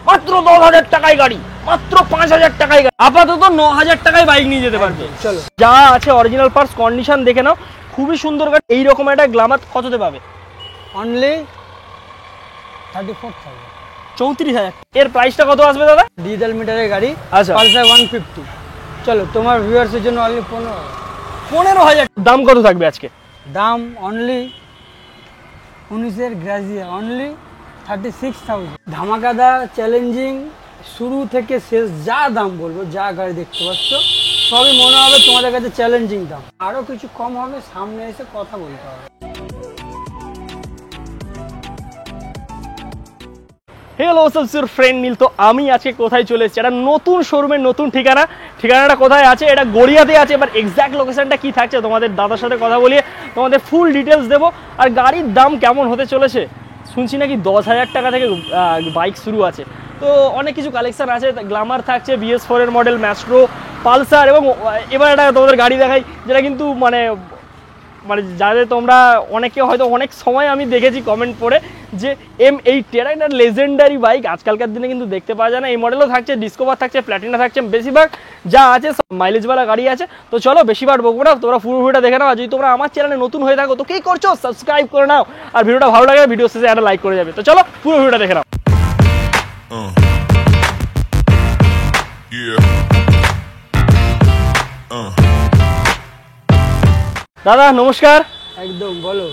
মাত্র 10,000 টাকায় গাড়ি, মাত্র 5,000 টাকায় গাড়ি, আপাতত 9,000 টাকায় বাইক নিয়ে যেতে পারবে। চলো যা আছে অরিজিনাল পার্টস কন্ডিশন দেখে নাও, খুবই সুন্দর গাড়ি। এইরকম একটা গ্ল্যামার কততে পাবে? অনলি 34,000। 34,000। এর প্রাইসটা কত আসবে দাদা? ডিজেল মিটারের গাড়ি, আচ্ছা পালসার 150। চলো তোমার ভিউয়ার্সের জন্য অনলি 15,000। দাম কত থাকবে আজকে? দাম অনলি 19-এর গ্রাজিয়া, অনলি 36,000। ধামাকাদার চ্যালেঞ্জিং শুরু থেকে শেষ যা দাম বলবো, যা গাড়ি দেখতে পাচ্ছ সবই মনে হবে তোমাদের কাছে চ্যালেঞ্জিং দাম। আরও কিছু কম হবে, সামনে এসে কথা বলতে হবে। হ্যালো হোয়াটসঅ্যাপ ফ্রেন্ড নীল। তো আমি আজকে কোথায় চলে এসেছি? একটা নতুন শোরুমের নতুন ঠিকানাটা কোথায় আছে? এটা গড়িয়াতে আছে। এবার এক্স্যাক্ট লোকেশনটা কি থাকছে তোমাদের দাদার সাথে কথা বলিয়ে তোমাদের ফুল ডিটেলস দেবো। আর গাড়ির দাম কেমন হতে চলেছে শুনছি নাকি 10,000 টাকা থেকে বাইক শুরু আছে। তো অনেক কিছু কালেকশন আছে, গ্ল্যামার থাকছে, BS4 এর মডেল, ম্যাস্ট্রো, পালসার, এবং এবার একটা তোমাদের গাড়ি দেখাই যেটা কিন্তু মানে যাদের তোমরা অনেকে হয়তো অনেক সময় আমি দেখেছি কমেন্ট পড়ে যে M8 এটা একটা লেজেন্ডারি বাইক, আজকালকার দিনে কিন্তু দেখতে পাওয়া যায় না। এই মডেলও থাকছে, ডিসকভার থাকছে, প্ল্যাটিনা থাকছে, বেশিরভাগ যা আছে মাইলেজওয়ালা গাড়ি আছে। তো চলো বেশিরভাগ বকবো না, তোমরা পুরো ভিডিওটা দেখে নাও। আর যদি তোমরা আমার চ্যানেলে নতুন হয়ে থাকো তো কি করছো? সাবস্ক্রাইব করে নাও। আর ভিডিওটা ভালো লাগে ভিডিও শেষে একটা লাইক করে যাবে। তো চলো পুরো ভিডিওটা দেখে নাও। দাদা নমস্কার। একদম, বলো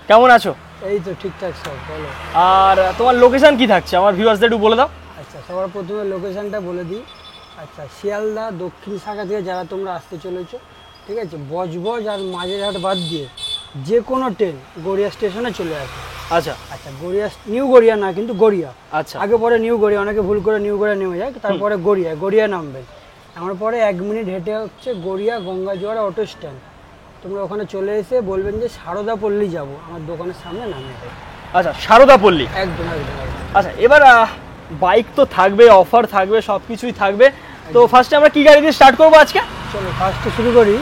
কেমন আছো? এই তো ঠিকঠাক সব, বলো। আর তোমার লোকেশন কি থাকছে আমার ভিউয়ার্সদের একটু বলে দাও। আচ্ছা, সবার প্রথমে লোকেশনটা বলে দিই। আচ্ছা, শিয়ালদা দক্ষিণ শাখা থেকে যারা তোমরা আসতে চলেছো, ঠিক আছে, বজবজ আর মাঝেরহাট বাদ দিয়ে যে কোনো ট্রেন গড়িয়া স্টেশনে চলে আসবে। আচ্ছা আচ্ছা, গড়িয়া, নিউ গড়িয়া না কিন্তু গড়িয়া। আচ্ছা আগে পরে নিউ গড়িয়া, অনেকে ভুল করে নিউ গড়িয়া নেমে যায়, তারপরে গড়িয়া নামবেন। আমার পরে 1 মিনিট হেঁটে হচ্ছে গড়িয়া গঙ্গাজোয়ারা অটো স্ট্যান্ড। তোমরা ওখানে চলে এসে বলবেন যে সারদা পল্লী যাবো, আমার দোকানের সামনে নামিয়ে দেয়। আচ্ছা সারদা পল্লী, একদম একদম একদম। আচ্ছা এবার বাইক তো থাকবে, অফার থাকবে, সব কিছুই থাকবে। তো ফার্স্টে আমরা কি গাড়ি দিয়ে স্টার্ট করবো আজকে? চলো ফার্স্টে শুরু করি,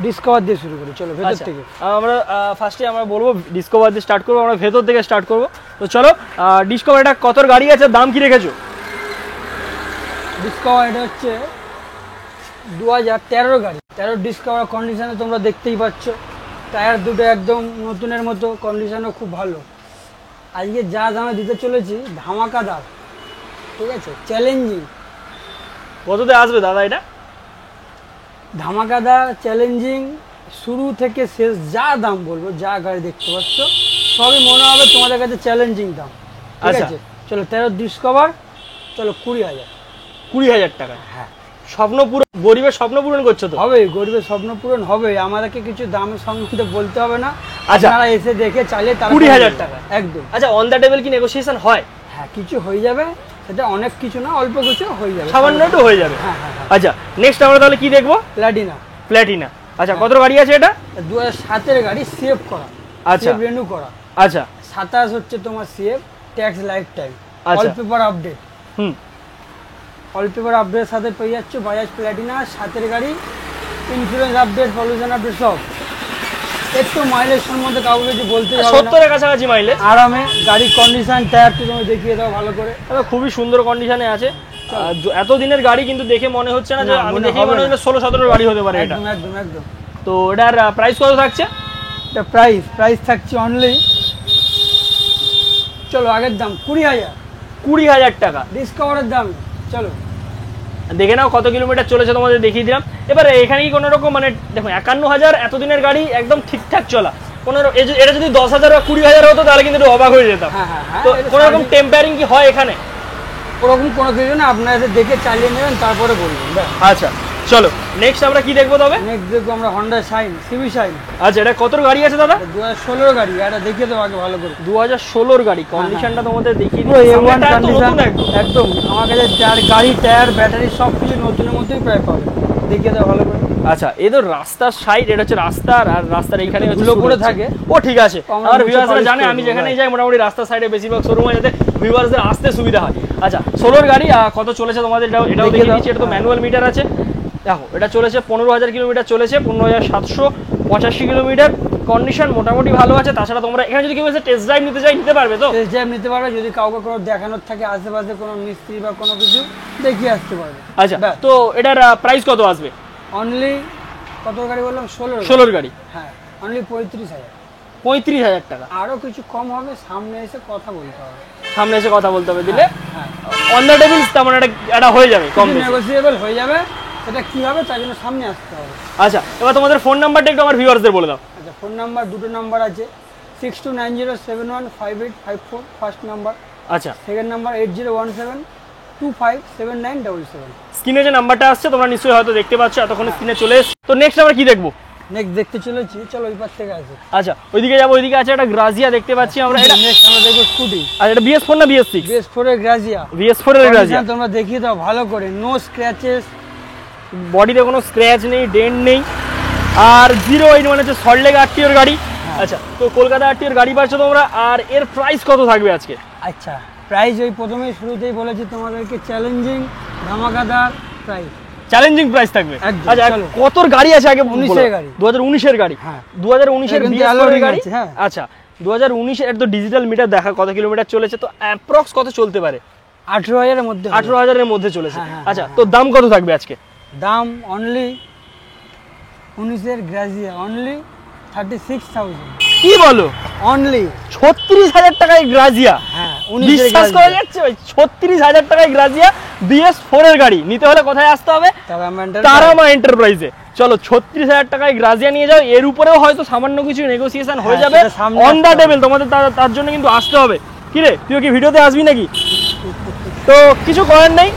ডিসকভার দিয়ে শুরু করি। চলো ভেতর থেকে আমরা ফার্স্টে আমরা বলবো ডিসকভার দিয়ে স্টার্ট করবো, আমরা ভেতর থেকে স্টার্ট করবো। তো চলো ডিসকভার এটা কত গাড়ি আছে, দাম কি রেখেছো? ডিসকভার এটা হচ্ছে 2013 গাড়ি, 13 ডিসকভার কন্ডিশনে তোমরা দেখতেই পাচ্ছ। টায়ার দুটো একদম নতুনের মতো, কন্ডিশনও খুব ভালো। আজকে যা দামে দিতে চলেছি ধামাকাদার, ঠিক আছে, চ্যালেঞ্জিং। কততে আসবে দাদা এটা? ধামাকাদার চ্যালেঞ্জিং শুরু থেকে শেষ যা দাম বলবো, যা গাড়ি দেখতে পাচ্ছ সবই মনে হবে তোমাদের কাছে চ্যালেঞ্জিং দাম, ঠিক আচ্ছা। আছে। চলো 13 ডিসকভার, চলো 20,000। 20,000 টাকা? হ্যাঁ, স্বপ্ন পূরণ, গরিবের স্বপ্ন পূরণ করছো তো? হবে, গরিবের স্বপ্ন পূরণ হবে। আমাদেরকে কিছু দামের সম্বন্ধে বলতে হবে না, আচ্ছা। আপনারা এসে দেখে চালিয়ে তারা 20,000 টাকা একদম। আচ্ছা অন দ্য টেবিল কি নেগোসিয়েশন হয়? হ্যাঁ, কিছু হয়ে যাবে, সেটা অনেক কিছু না, অল্প কিছু হয়ে যাবে, সামান্য একটু হয়ে যাবে। হ্যাঁ হ্যাঁ হ্যাঁ। আচ্ছা নেক্সট আমরা তাহলে কি দেখবো? প্ল্যাটিনা। প্ল্যাটিনা, আচ্ছা কত গাড়ি আছে এটা? 2007-এর গাড়ি, সেভ করা, আচ্ছা সেভ রেনিউ করা। আচ্ছা 27 হচ্ছে তোমার সেভ, ট্যাক্স লাইফ টাইম, আচ্ছা। All paper update. হুম, অল পেপার আপডেটের সাথে পেয়ে যাচ্ছ বাজাজ প্ল্যাটিনা। 7-এর গাড়ি, ইন্স্যুরেন্স আপডেট, পলিউশন আপডেট সব। একটু মাইলেজ সম্বন্ধে কাউকে কিছু বলতে হবে না, 70-এর কাছাকাছি মাইলেজ আরামে। গাড়ির কন্ডিশন, টায়ার তো তুমি দেখিয়ে দাও ভালো করে। তবে খুবই সুন্দর কন্ডিশনে আছে। এত দিনের গাড়ি কিন্তু দেখে মনে হচ্ছে না যে, আমি দেখে মনে হচ্ছে 16-17 গাড়ি হতে পারে এটা। একদম একদম একদম। তো এটার প্রাইস কত থাকছে? এটা প্রাইস থাকছে অনলি, চলো আগের দাম 20,000। 20,000 টাকা ডিসকভারের দাম। চলো দেখে নাও কত কিলোমিটার চলেছে, তোমাদের দেখিয়ে দিলাম। এবারে এখানে কি কোনো রকম মানে দেখো 51,000 এতদিনের গাড়ি একদম ঠিকঠাক চলা, কোনো এটা যদি 10,000 বা 20,000 হতো তাহলে কিন্তু একটু অবাক হয়ে যেতাম। হ্যাঁ হ্যাঁ হ্যাঁ। তো কোনো রকম টেম্পারিং কি হয় এখানে? ওরকম কোনো কিছু না, আপনারা এসে দেখে চালিয়ে নেবেন তারপরে বলবেন। আচ্ছা চলো নেক্সট আমরা কি দেখবো তবে? নেক্সট দেখবো আমরা হন্ডা শাইন, সিভি শাইন। আচ্ছা এটা কত গাড়ি আছে দাদা? 2016 গাড়ি, এটা দেখিয়ে দেবো আগে ভালো করে। 2016 গাড়ি, কন্ডিশনটা তোমাদের দেখিয়ে পুরো দিই। A1 সামনেটা তো নতুন কন্ডিশন একদম। একদম। আমার কাছে গাড়ি, টায়ার, ব্যাটারি সব কিছু নতুনের মধ্যেই প্রায় পাবে, দেখিয়ে দেবো ভালো করে। আচ্ছা এদের রাস্তার সাইড, এটা হচ্ছে রাস্তার, আর রাস্তার এইখানে ধুলো পড়ে থাকে। ও ঠিক আছে, আমার ভিউয়ার্সরা জানে আমি যেখানেই যাই মোটামুটি রাস্তার সাইডে বেশিরভাগ শোরুম আছে, যাতে ভিউয়ার্সদের আসতে সুবিধা হয়। আচ্ছা 16 গাড়ি কত চলেছে তোমাদের এটাও দেখিয়ে দিচ্ছি। এটা তো ম্যানুয়াল মিটার আছে, দেখো এটা চলেছে 15,000 কিলোমিটার চলেছে, 15,785 কিলোমিটার। কন্ডিশন মোটামুটি ভালো আছে। তাছাড়া তোমরা এখানে যদি কেউ এসে টেস্ট ড্রাইভ নিতে চাই নিতে পারবে তো? টেস্ট ড্রাইভ নিতে পারবে, যদি কাউকে কোনো দেখানোর থাকে আশেপাশে কোনো মিস্ত্রি বা কোনো কিছু দেখিয়ে আসতে পারবে। আচ্ছা, তো এটার প্রাইস কত আসবে? অনলি কত গাড়ি বললাম? 16 গাড়ি। হ্যাঁ, অনলি 35,000। 35,000 টাকা। আরো কিছু কম হবে, সামনে এসে কথা বলতে হবে। সামনে এসে কথা বলতে হবে, দিলে হ্যাঁ, অন দ্য টেবিল তেমন একটা হয়ে যাবে, কম বেশি নেগোসিয়েবল হয়ে যাবে। সেটা কি হবে তার জন্য সামনে আসতে হবে। আচ্ছা, এবার তোমাদের ফোন নাম্বারটা একটু আমার ভিউয়ারদের বলে দাও। আচ্ছা, ফোন নাম্বার দুটো নাম্বার আছে, 6290715854 ফার্স্ট নাম্বার। আচ্ছা, সেকেন্ড নাম্বার 8017257977। স্ক্রিনে যে নাম্বারটা আসছে তোমরা নিশ্চয়ই হয়তো দেখতে পাচ্ছ, এতক্ষণ স্ক্রিনে চলে এসেছে। তো নেক্সট আমরা কি দেখবো? নেক্সট দেখতে চলেছি, চলো ওই পাশ থেকে আসি। আচ্ছা, ওইদিকে যাবো। ওইদিকে আছে একটা গ্রাজিয়া দেখতে পাচ্ছি আমরা। এটা নেক্সট আমরা দেখবো স্কুটি। আর এটা BS4 না BS6? BS4 এর গ্রাজিয়া। BS4 এর গ্রাজিয়া তোমরা দেখিয়ে দাও ভালো করে, নো স্ক্র্যাচেস, বডিতে কোনো স্ক্র্যাচ নেই, ডেন্ট নেই। আর 081 হচ্ছে সল্টলেক RTOর গাড়ি। আচ্ছা, তো কলকাতা RTOর গাড়ি পাচ্ছ তোমরা। আর এর প্রাইস কত থাকবে আজকে? আচ্ছা, প্রাইস ওই প্রথমেই শুরুতেই বলেছি তোমাদেরকে, চ্যালেঞ্জিং ধামাকাদার প্রাইস। চ্যালেঞ্জিং প্রাইস থাকবে। একদম, আচ্ছা, চলো। কতর গাড়ি আছে আগে? 19 এর গাড়ি। 2019 এর গাড়ি। হ্যাঁ, 2019 এর এটা কিন্তু BS4 এর alloying গাড়ি। আছে, হ্যাঁ। আচ্ছা, 2019 এর তো ডিজিটাল মিটার দেখা কত কিলোমিটার চলেছে, তো অ্যাপ্রক্স কত চলতে পারে? 18,000 এর মধ্যে। 18,000 এর মধ্যে চলেছে। হ্যাঁ, হ্যাঁ, আচ্ছা, তো দাম কত থাকবে আজকে? দাম অনলি 19 এর গ্রাজিয়া, অনলি 36,000। কি বলো? অনলি 36,000 টাকায় গ্রাজিয়া? হ্যাঁ, 19 এর বিশ্বাস করা যাচ্ছে ভাই? 36,000 টাকায় গ্রাজিয়া BS4 এর গাড়ি নিতে হলে কোথায় আসতে হবে? তারামা এন্টারপ্রাইজে। চলো, 36,000 টাকায় গ্রাজিয়া নিয়ে যাও। এর উপরেও হয়তো সামান্য কিছু নেগোসিয়েশন হয়ে যাবে অন দা টেবিল। তোমাদের তার জন্য কিন্তু আসতে হবে। কি রে, তুই কি ভিডিওতে আসবি নাকি? তো কিছু করার নেই,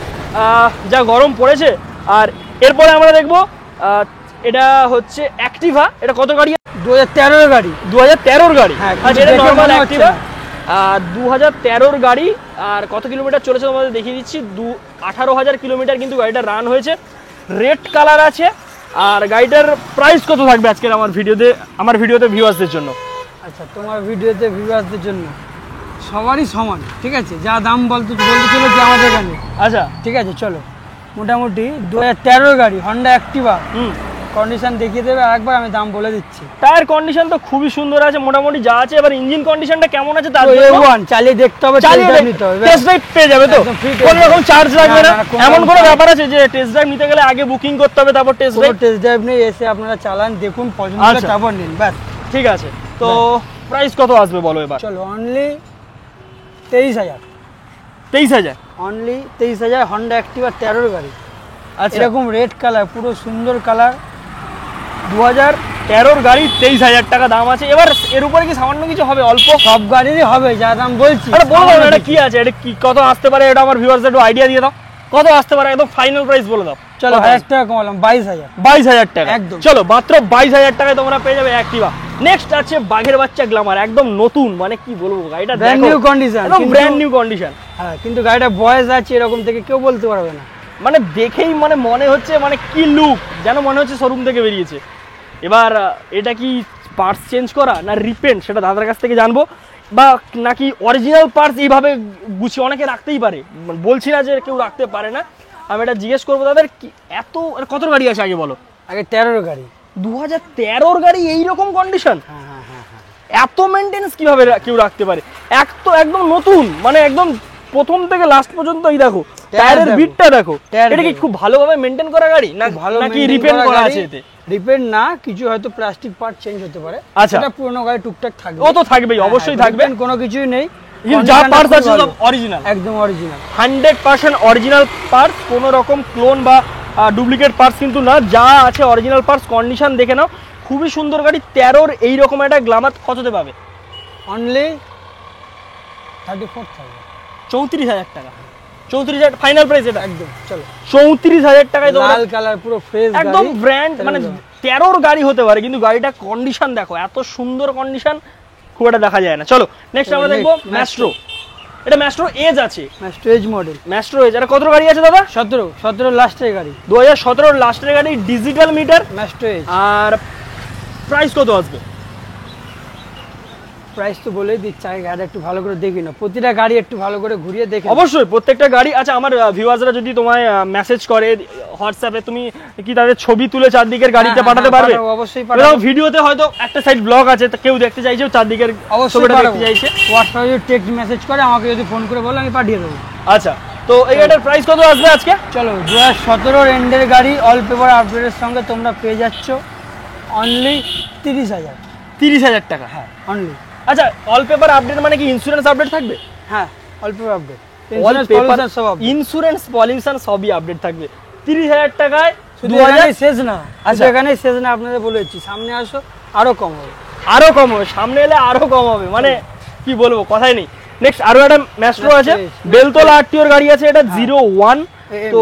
যা গরম পড়েছে। আর এরপরে আমরা দেখবো এটা হচ্ছে অ্যাক্টিভা। এটা কত গাড়ি? 2013 এর গাড়ি। 2013 গাড়ি। হ্যাঁ, আচ্ছা, এটা দেখে নরমাল মনে হচ্ছে অ্যাক্টিভা। না। 2013 গাড়ি। আর কত কিলোমিটার চলেছে তোমাদের দেখিয়ে দিচ্ছি। 18,000 কিলোমিটার কিন্তু গাড়িটা রান হয়েছে। রেড কালার আছে। আর গাড়িটার প্রাইস কত থাকবে আজকের আমার ভিডিওতে ভিউয়ার্সদের জন্য? আচ্ছা, তোমার ভিডিওতে ভিউয়ার্সদের জন্য সবারই সমান, ঠিক আছে? যা দাম বলতে চলেছে আমাদের এখানে। আচ্ছা, ঠিক আছে, চলো। মোটামুটি 2013 গাড়ি হন্ডা অ্যাক্টিভা। কন্ডিশন দেখিয়ে দেবে একবার, আমি দাম বলে দিচ্ছি। টায়ার কন্ডিশন তো খুবই সুন্দর আছে, মোটামুটি যা আছে। এবার ইঞ্জিন কন্ডিশনটা কেমন আছে তার A1 চালিয়ে দেখতে হবে, চালিয়ে নিতে হবে। টেস্ট ড্রাইভ পেয়ে যাবে তো? কোনো রকম চার্জ লাগবে না? এমন কোনো ব্যাপার আছে যে টেস্ট ড্রাইভ নিতে গেলে আগে বুকিং করতে হবে তারপর টেস্ট ড্রাইভ? টেস্ট ড্রাইভ নেই, এসে আপনারা চালান, দেখুন, পছন্দ হলে তারপর নিন, ব্যাস। ঠিক আছে, তো প্রাইস কত আসবে বলো এবার? চলো, অনলি 23,000। 23,000? অনলি 23,000 হন্ডা অ্যাক্টিভা 13 গাড়ি। আচ্ছা, এরকম রেড কালার, পুরো সুন্দর কালার। 2013 গাড়ি, 23,000 টাকা দাম আছে। এবার এর উপরে কি সামান্য কিছু হবে? অল্প? সব গাড়িরই হবে যা দাম বলছি। আরে বলো না, এটা কি আছে, এটা কি কত আসতে পারে? এটা আমার ভিউয়ারদের একটু আইডিয়া দিয়ে দাও, কত আসতে পারে? একদম ফাইনাল প্রাইস বলে দাও। চলো, 1000 টাকা কমালাম, 22,000। 22,000 টাকা একদম। চলো, মাত্র 22,000 টাকায় তোমরা পেয়ে যাবে অ্যাক্টিভা। নেক্সট আছে বাঘের বাচ্চা গ্ল্যামার, একদম নতুন, মানে কি বলবো, গাড়িটা ব্র্যান্ড নিউ কন্ডিশন, একদম ব্র্যান্ড নিউ কন্ডিশন। হ্যাঁ, কিন্তু গাড়িটা বয়স আছে এরকম থেকে কেউ বলতে পারবে না। মানে দেখেই মনে হচ্ছে, মানে কি লুক, যেন মনে হচ্ছে শোরুম থেকে বেরিয়েছে। এবার এটা কি পার্টস চেঞ্জ করা না রিপেন্ট, সেটা দাদার কাছ থেকে জানবো। বা নাকি অরিজিনাল পার্টস এইভাবে গুছিয়ে অনেকে রাখতেই পারে, বলছি না যে কেউ রাখতে পারে না, আমি এটা জিজ্ঞেস করবো তাদের। কি এত কত গাড়ি আছে আগে বলো? আগে 13 গাড়ি। 2013 গাড়ি এইরকম কন্ডিশন? হ্যাঁ, এত মেনটেন্স কিভাবে কেউ রাখতে পারে? তো একদম নতুন, মানে একদম প্রথম থেকে লাস্ট পর্যন্ত। এই দেখো টায়ারের বিটটা দেখো, এটা কি খুব ভালোভাবে মেনটেন করা গাড়ি নাকি রিপেয়ার করা আছে? এতে রিপেয়ার না, কিছু হয়তো প্লাস্টিক পার্ট চেঞ্জ হতে পারে। আচ্ছা, এটা পুরনো গাড়ি টুকটাক থাকবে। ও তো থাকবেই, অবশ্যই থাকবে, কোনো কিছুই নেই। যা পার্টস আছে সব অরিজিনাল, একদম অরিজিনাল, 100% অরিজিনাল পার্টস, কোনো রকম ক্লোন বা ডুপ্লিকেট পার্টস কিন্তু না, যা আছে অরিজিনাল পার্টস। কন্ডিশন দেখে নাও, খুবই সুন্দর গাড়ি। 13 এইরকম একটা গ্ল্যামার কততে পাবে? অনলি 34,000। 34,000 টাকা? 34,000 ফাইনাল প্রাইস এটা? একদম। চলো, 34,000 টাকায় তোমরা লাল কালার, পুরো ফ্রেশ, একদম ব্র্যান্ড, মানে 13 গাড়ি হতে পারে, কিন্তু গাড়িটা কন্ডিশন দেখো, এত সুন্দর কন্ডিশন খুব একটা দেখা যায় না। চলো, নেক্সট আমরা দেখবো ম্যাস্ট্রো। এটা ম্যাস্ট্রো এজ আছে, Maestro Edge model. Maestro Edge, এটা কত গাড়ি আছে দাদা? 17 লাস্টের গাড়ি, 2017 লাস্টের গাড়ি, ডিজিটাল মিটার, ম্যাস্ট্রো এজ। আর প্রাইস কত আসবে? প্রাইস তো বলেই দিচ্ছি, আগে গাড়ি একটু ভালো করে দেখি না, প্রতিটা গাড়ি একটু ভালো করে ঘুরিয়ে দেখে। অবশ্যই প্রত্যেকটা গাড়ি। আচ্ছা, আমার ভিউয়ার্সরা যদি তোমায় মেসেজ করে হোয়াটসঅ্যাপে তুমি কি তাদের ছবি তুলে চারদিকের গাড়িটা হ্যাঁ, পাঠাতে পারবে? পাঠাবো, অবশ্যই এরকম পাঠাবো। ভিডিওতে হয়তো একটা সাইড ব্লগ আছে, তো কেউ দেখতে চাইছে চারদিকের অবশ্যই ছবিটা পাঠাবো। দেখতে চাইছে। হোয়াটসঅ্যাপে যদি টেক্সট মেসেজ করে আমাকে যদি ফোন করে বলে আমি পাঠিয়ে দেবো। আচ্ছা, তো এই গাড়িটার প্রাইস কত আসবে আজকে? চলো 2017 এন্ডের গাড়ি অল পেপার আপডেটের সঙ্গে তোমরা পেয়ে যাচ্ছ অনলি 30,000। 30,000 টাকা। হ্যাঁ অনলি। আচ্ছা, অল পেপার আপডেট মানে কি ইন্স্যুরেন্স আপডেট থাকবে? হ্যাঁ all paper update, all paper সব update। ইন্স্যুরেন্স পলিউশন সবই আপডেট থাকবে 30,000 টাকায়। শুধু 2000 এখানেই শেষ না, আচ্ছা। আচ্ছা এখানেই শেষ না, আপনাদের বলেছি সামনে আসো আরো কম হবে। আরো কম হবে, সামনে এলে আরো কম হবে, মানে কি বলবো, কথাই নেই। নেক্সট আরো একটা ম্যাস্ট্রো আছে, বেলতলা আরটিওর গাড়ি আছে, এটা 01। AM তো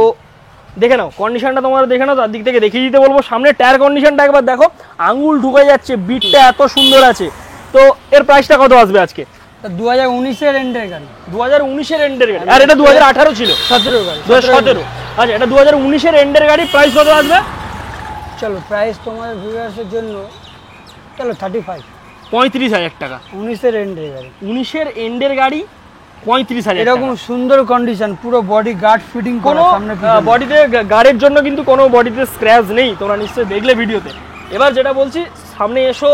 দেখে নাও কন্ডিশনটা, তোমরা দেখে নাও, তার দিক থেকে দেখিয়ে দিতে বলবো। সামনে টায়ার কন্ডিশনটা একবার দেখো, আঙ্গুল ঢুকে যাচ্ছে, বিটটা এত সুন্দর আছে। তো এর প্রাইসটা কত আসবে আজকে? 2019 এন্ডের গাড়ি, 2019 এন্ডের গাড়ি, আর এটা 2018 ছিল, 17 গাড়ি, 2017। আচ্ছা, এটা 2019 এন্ডের গাড়ি, প্রাইস কত আসবে? চলো প্রাইস তোমাদের ভিউয়ার্সের জন্য চলো 35। 35,000 টাকা। 19 এন্ডের গাড়ি, 19 এন্ডের গাড়ি, 35,000 এরকম সুন্দর কন্ডিশন, পুরো বডি গার্ড ফিটিং কোনো করা সামনে পিছনে। বডিতে গার্ডের জন্য কিন্তু কোনো বডিতে স্ক্র্যাচ নেই, তোমরা নিশ্চয়ই দেখলে ভিডিওতে। এবার যেটা বলছি, সামনে এসো,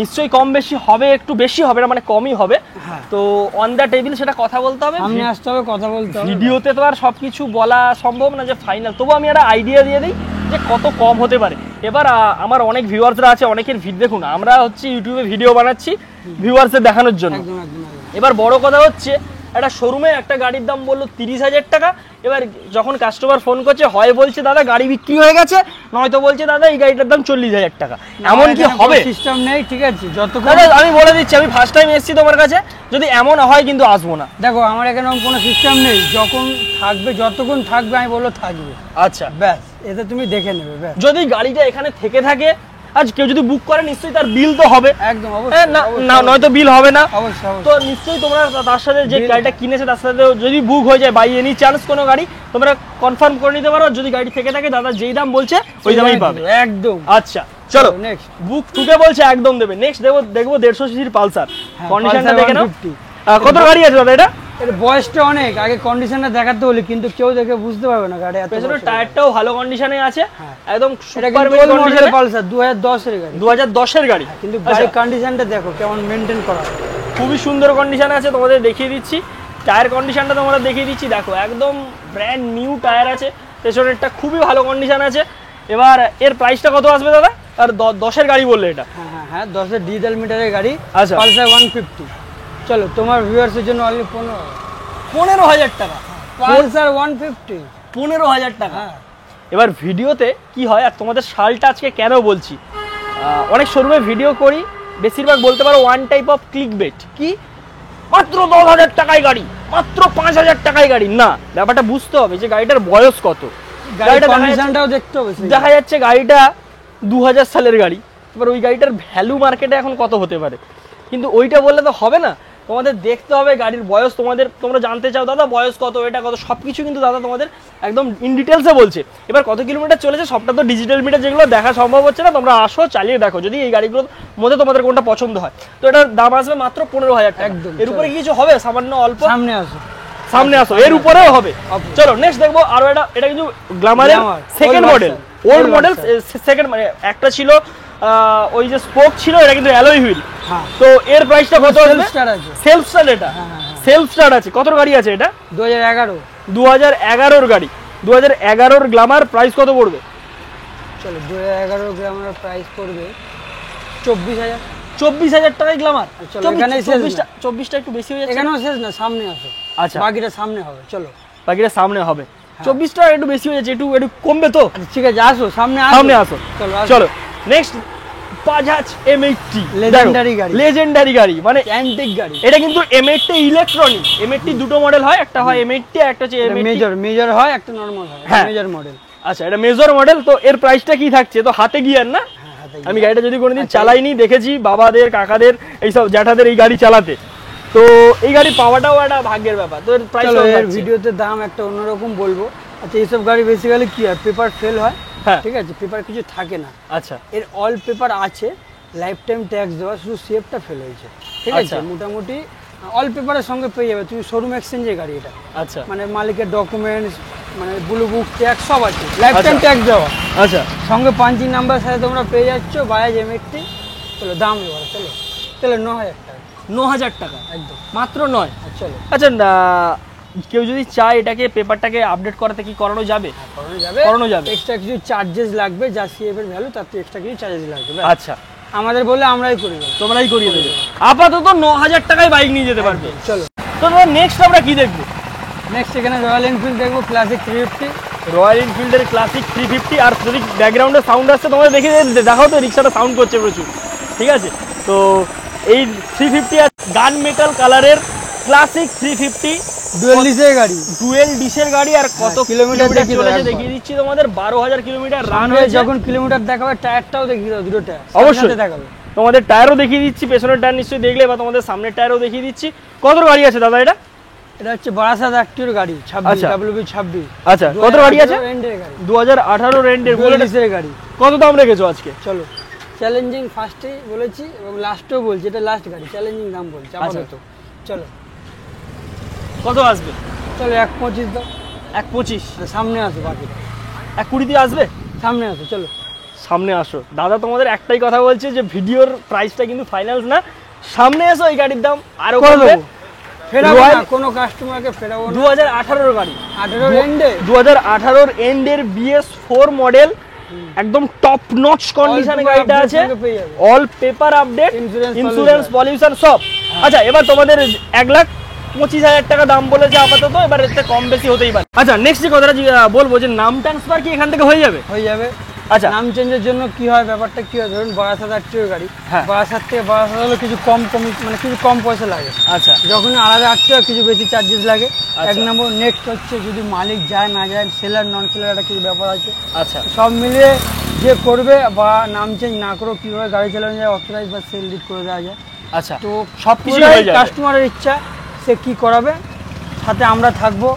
নিশ্চয়ই কম বেশি হবে, একটু বেশি হবে না, মানে কমই হবে। হ্যাঁ। তো অন দ্য টেবিল সেটা কথা বলতে হবে, সামনে আসতে হবে, কথা বলতে হবে। ভিডিওতে তো আর সবকিছু বলা সম্ভব না যে ফাইনাল, তবু আমি একটা আইডিয়া দিয়ে দিই যে কত কম হতে পারে। এবার আমার অনেক ভিউয়ার্সরা আছে, অনেকের দেখুন, আমরা হচ্ছে ইউটিউবে ভিডিও বানাচ্ছি ভিউয়ার্সদের দেখানোর জন্য। একদম একদম একদম। এবার বড় কথা হচ্ছে, একটা শোরুমে একটা গাড়ির দাম বললো 30,000 টাকা। এবার যখন কাস্টমার ফোন করছে, হয় বলছে দাদা গাড়ি বিক্রি হয়ে গেছে, নয়তো বলছে দাদা এই গাড়িটার দাম 40,000 টাকা। এমন কি হবে? সিস্টেম নেই, ঠিক আছে? যতক্ষণ দাদা আমি বলে দিচ্ছি, আমি ফার্স্ট টাইম এসেছি তোমার কাছে, যদি এমন হয় কিন্তু আসবো না। দেখো আমার এখানে কোনো সিস্টেম নেই, যখন থাকবে, যতক্ষণ থাকবে আমি বললো থাকবে, আচ্ছা, ব্যাস, এতে তুমি দেখে নেবে ব্যাস। যদি গাড়িটা এখানে থেকে থাকে, আজ কেউ যদি বুক করে, নিশ্চয়ই তার বিল তো হবে। একদম হ্যাঁ, অবশ্যই না অবশ্যই, নয়তো বিল হবে না। অবশ্যই তো অবশ্যই। নিশ্চয়ই তোমরা তার সাথে যে Bill- গাড়িটা কিনেছে তার সাথে যদি বুক হয়ে যায়, বাই এনি চান্স কোনো গাড়ি, তোমরা কনফার্ম করে নিতে পারো, যদি গাড়ি থেকে থাকে দাদা যেই দাম বলছে ওই দামেই পাবে। একদম। আচ্ছা চলো, নেক্সট বুক ঠুকে বলছে একদম দেবে। নেক্সট দেখবো 150 সিসির পালসার, হ্যাঁ, কন্ডিশনটা Pulsar দেখে নাও। 150 কত গাড়ি আছে দাদা এটা? এর বয়সটা অনেক, আগে কন্ডিশনটা দেখাতে হলে কিন্তু কেউ দেখে বুঝতে পারবে না গাড়ি এত পেছনের বছর। টায়ারটাও ভালো কন্ডিশনে আছে, হ্যাঁ। একদম এটা সুপার কিন্তু ওল্ড কন্ডিশনে, মডেলের পালসার 2010 এর গাড়ি, 2010 এর গাড়ি। কিন্তু আচ্ছা, গাড়ির কন্ডিশনটা দেখো কেমন মেইনটেইন করা হয়। খুবই সুন্দর কন্ডিশন আছে, তোমাদের দেখিয়ে দিচ্ছি। টায়ার কন্ডিশনটা তোমরা দেখিয়ে দিচ্ছি, দেখো একদম ব্র্যান্ড নিউ টায়ার আছে, পেছনেরটা খুবই ভালো কন্ডিশন আছে। এবার এর প্রাইসটা কত আসবে দাদা? আর 10 এর গাড়ি বললে এটা? হ্যাঁ হ্যাঁ হ্যাঁ, 10 এর ডিজিটাল মিটারের গাড়ি, আচ্ছা। পালসার 150। চলো তোমার ভিউয়ার্সের জন্য অনলি 15,000 টাকা। পালসার 150। 15,000 টাকা। হ্যাঁ এবার ভিডিওতে কি হয়, আর তোমাদের শালটা আজকে কেন বলছি, অনেক শোরুমে ভিডিও করি, বেশিরভাগ বলতে পারো one type of click bait, কি মাত্র 10,000 টাকায় গাড়ি, মাত্র 5,000 টাকায় গাড়ি। না, ব্যাপারটা বুঝতে হবে যে গাড়িটার বয়স কত। গাড়ির গাড়িটা দেখা কন্ডিশনটাও দেখতে হবে সেই। দেখা যাচ্ছে গাড়িটা 2000 সালের গাড়ি, এবার ওই গাড়িটার ভ্যালু মার্কেটে এখন কত হতে পারে, কিন্তু ওইটা বললে তো হবে না। তোমাদের দেখতে হবে গাড়ির বয়স, তোমরা জানতে চাও দাদা বয়স কত, এটা কত, সবকিছু কিন্তু দাদা তোমাদের একদম ইন ডিটেলসে বলছে। এবার কত কিলোমিটার চলেছে সবটা তো ডিজিটাল মিটার, যেগুলো দেখা সম্ভব হচ্ছে না, তোমরা আসো চালিয়ে দেখো, যদি এই গাড়িগুলোর মধ্যে তোমাদের কোনটা পছন্দ হয়। তো এটার দাম আসবে মাত্র 15,000 টাকা। একদম, এর উপরে কিছু হবে সামান্য অল্প? সামনে আসো, সামনে আসো, এর উপরেও হবে। চলো নেক্সট দেখবো আরো এটা কিন্তু গ্ল্যামারের Glamour, second old model, version, old old model version। Second, মানে একটা ছিল ওই যে স্পোক ছিল, এটা কিন্তু অ্যালয় হুইল। হ্যাঁ তো এর প্রাইসটা কত সেলফ আসবে? স্টার আছে, সেলফ স্টার্ট, এটা হ্যাঁ, হ্যাঁ। সেলফ স্টার্ট আছে। কত গাড়ি আছে এটা? 2011। 2011 গাড়ি, 2011 গ্ল্যামার, প্রাইস কত পড়বে? চলো 2011 গ্রামের প্রাইস পড়বে 24,000। 24,000 টাকায় গ্ল্যামার। চলো, এখানেই শেষ না। 24টা একটু বেশি হয়ে যাচ্ছে। এখানেও শেষ না, সামনে আসো, আচ্ছা, বাকিটা সামনে হবে। চলো বাকিটা সামনে হবে। 24টা একটু বেশি হয়ে যাচ্ছে, একটু কমবে তো? আচ্ছা, ঠিক আছে, আসো সামনে, সামনে আসো। চলো আসো। চলো নেক্সট বাজাজ M80, Legendary গাড়ি। লেজেন্ডারি গাড়ি, মানে অ্যান্টিক গাড়ি। এটা কিন্তু M80 ইলেকট্রনিক। M80 দুটো মডেল হয়, একটা হয় M80 আর একটা হচ্ছে M80 মেজর হয়, একটা নরমাল হয়, হ্যাঁ। Major model. আচ্ছা, এটা মেজর মডেল। তো এর প্রাইসটা কি থাকছে? তো হাতে গিয়ার না, হ্যাঁ হাতে আমি গিয়ে। গাড়িটা যদি কোনোদিন আচ্ছা। চালাইনি, দেখেছি বাবাদের, কাকাদের, এইসব জ্যাঠাদের এই গাড়ি চালাতে। তো এই গাড়ি পাওয়াটাও একটা ভাগ্যের ব্যাপার। তো এর প্রাইস চলো এর ভিডিওতে দাম একটা অন্যরকম বলবো। আচ্ছা, এইসব গাড়ি বেসিক্যালি কি হয়, পেপার ফেল হয়, হ্যাঁ, ঠিক আছে, পেপার কিছু থাকে না। আচ্ছা এর অল পেপার আছে, লাইফ টাইম ট্যাক্স দেওয়া, শুধু সেফটা ফেল হয়েছে, ঠিক আছে। আচ্ছা। মোটামুটি অল পেপারের সঙ্গে পেয়ে যাবে, তুমি শোরুম এক্সচেঞ্জের গাড়ি এটা। আচ্ছা মানে মালিকের ডকুমেন্টস, মানে ব্লু বুক ট্যাগ সব আছে, লাইফ টাইম ট্যাগ দেওয়া। আচ্ছা সঙ্গে পাঞ্চিং নাম্বার সাথে তোমরা পেয়ে যাচ্ছ, বাজাজ এমএক্সটি। চলো দাম এবার, চলো চলো 9000 টাকা, 9000 টাকা একদম মাত্র 9। চলো। আচ্ছা কেউ যদি চায় এটাকে পেপারটাকে আপডেট করাতে কি করানো যাবে? করানো যাবে। এক্সট্রা কিছু চার্জেস লাগবে, যা সিএফ এর ভ্যালু তার থেকে এক্সট্রা কিছু চার্জেস লাগবে। আচ্ছা আমাদের বলে আমরাই করে দেবো, তোমরাই করিয়ে দেবে। আপাতত 9000 টাকায় বাইক নিয়ে যেতে পারবে। চলো তো নেক্সট আমরা কি দেখবো? নেক্সট এখানে রয়্যাল এনফিল্ড দেখবো, ক্লাসিক 350। রয়্যাল এনফিল্ডের ক্লাসিক 350। আর যদি ব্যাকগ্রাউন্ডে সাউন্ড আসছে তোমাদের দেখে দেখাও তো, রিক্সাটা সাউন্ড করছে প্রচুর, ঠিক আছে? তো এই 350 আর গান মেটাল কালারের ক্লাসিক 350 ডুয়েল ডিসের গাড়ি, ডুয়েল ডিসের গাড়ি। আর কত কিলোমিটার চলেছে দেখিয়ে দিচ্ছি তোমাদের, 12000 কিলোমিটার রান হয়েছে। যখন কিলোমিটার দেখাবে টায়ারটাও দেখিয়ে দাও, দুটো টায়ার অবশ্যই দেখাবে। তোমাদের টায়ারও দেখিয়ে দিচ্ছি, পেছনের টায়ার নিশ্চয়ই দেখলে, বা তোমাদের সামনের টায়ারও দেখিয়ে দিচ্ছি। কত গাড়ি আছে দাদা এটা? এটা হচ্ছে বারাসাত আক্টিভের গাড়ি, 26 WB 26। আচ্ছা কত গাড়ি আছে? 2018 রেন্ডের ডুয়েল গাড়ি। কত দাম রেখেছো আজকে? চলো চ্যালেঞ্জিং ফার্স্টেই বলেছি এবং লাস্টেও বলছি, এটা লাস্ট গাড়ি, চ্যালেঞ্জিং দাম বলছি আপাতত। চলো কত আসবে? চলো 1.25 দাও। 1.25? সামনে আসো, বাকি 1.20 দিয়ে আসবে? সামনে আসো, চলো সামনে আসো। দাদা তোমাদের একটাই কথা বলছে যে ভিডিওর প্রাইসটা কিন্তু ফাইনাল না, সামনে এসো, এই গাড়ির দাম আরো কমবে। ফেরাবো না, কোনো কাস্টমারকে ফেরাবো না। 2018 গাড়ি, 18 এন্ডে, 2018 এন্ডের BS4 মডেল, একদম টপ নচ কন্ডিশনে গাড়িটা আছে, all paper update, insurance pollution সব। আচ্ছা এবার তোমাদের 1,25,000 টাকা দাম বলেছে আপাতত, এবার এতে কম বেশি হতেই পারে। আচ্ছা নেক্সট যে কথাটা বলবো, যে নাম ট্রান্সফার কি এখান থেকে হয়ে যাবে? হয়ে যাবে। আচ্ছা নাম চেঞ্জের জন্য কি হয়, ব্যাপারটা কি হয়, ধরুন বারাসাত আক্টিভের গাড়ি, হ্যাঁ। বারাসাত থেকে বারাসাত হলে কিছু কম মানে কিছু কম পয়সা লাগে। আচ্ছা যখন আলাদা আক্টিভ কিছু বেশি চার্জেস লাগে। আচ্ছা। 1 নম্বর নেক্সট হচ্ছে যদি মালিক যায় না যায়, সেলার নন সেলার একটা কিছু ব্যাপার আছে। আচ্ছা সব মিলিয়ে যে করবে বা নাম চেঞ্জ না করেও কীভাবে গাড়ি চালানো যায়, অথরাইজ বা সেল ডিট করে দেওয়া যায়। আচ্ছা তো সবকিছু কাস্টমারের ইচ্ছা, সে কি করাবে, সাথে আমরা থাকবো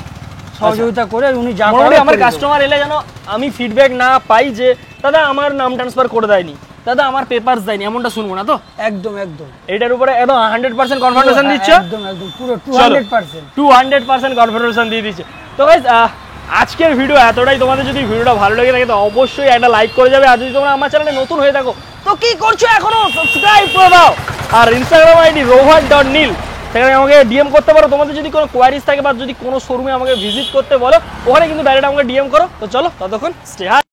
সহযোগিতা করে। উনি যা করে আমার কাস্টমার এলে যেন আমি ফিডব্যাক না পাই যে দাদা আমার নাম ট্রান্সফার করে দেয়নি, দাদা আমার পেপারস দেয়নি, এমনটা শুনবো না তো। একদম একদম এটার উপরে একদম 100% কনফার্মেশন দিচ্ছ? একদম একদম পুরো 200%। 200% কনফার্মেশন দিয়ে দিচ্ছে। তো গাইস আজকের ভিডিও এতটাই। তোমাদের যদি ভিডিওটা ভালো লেগে থাকে তো অবশ্যই একটা লাইক করে যাবে। আর যদি তোমরা আমার চ্যানেলে নতুন হয়ে থাকো তো কি করছো এখনো, সাবস্ক্রাইব করে দাও। আর ইনস্টাগ্রাম আইডি rohan.nil, সেখানে আমাকে ডিএম করতে পারো। তোমাদের যদি কোনো কোয়ারিজ থাকে বা যদি কোনো শোরুমে আমাকে ভিজিট করতে বলো, ওখানে কিন্তু ডাইরেক্ট আমাকে ডিএম করো। তো চলো ততক্ষণ স্টে হাই।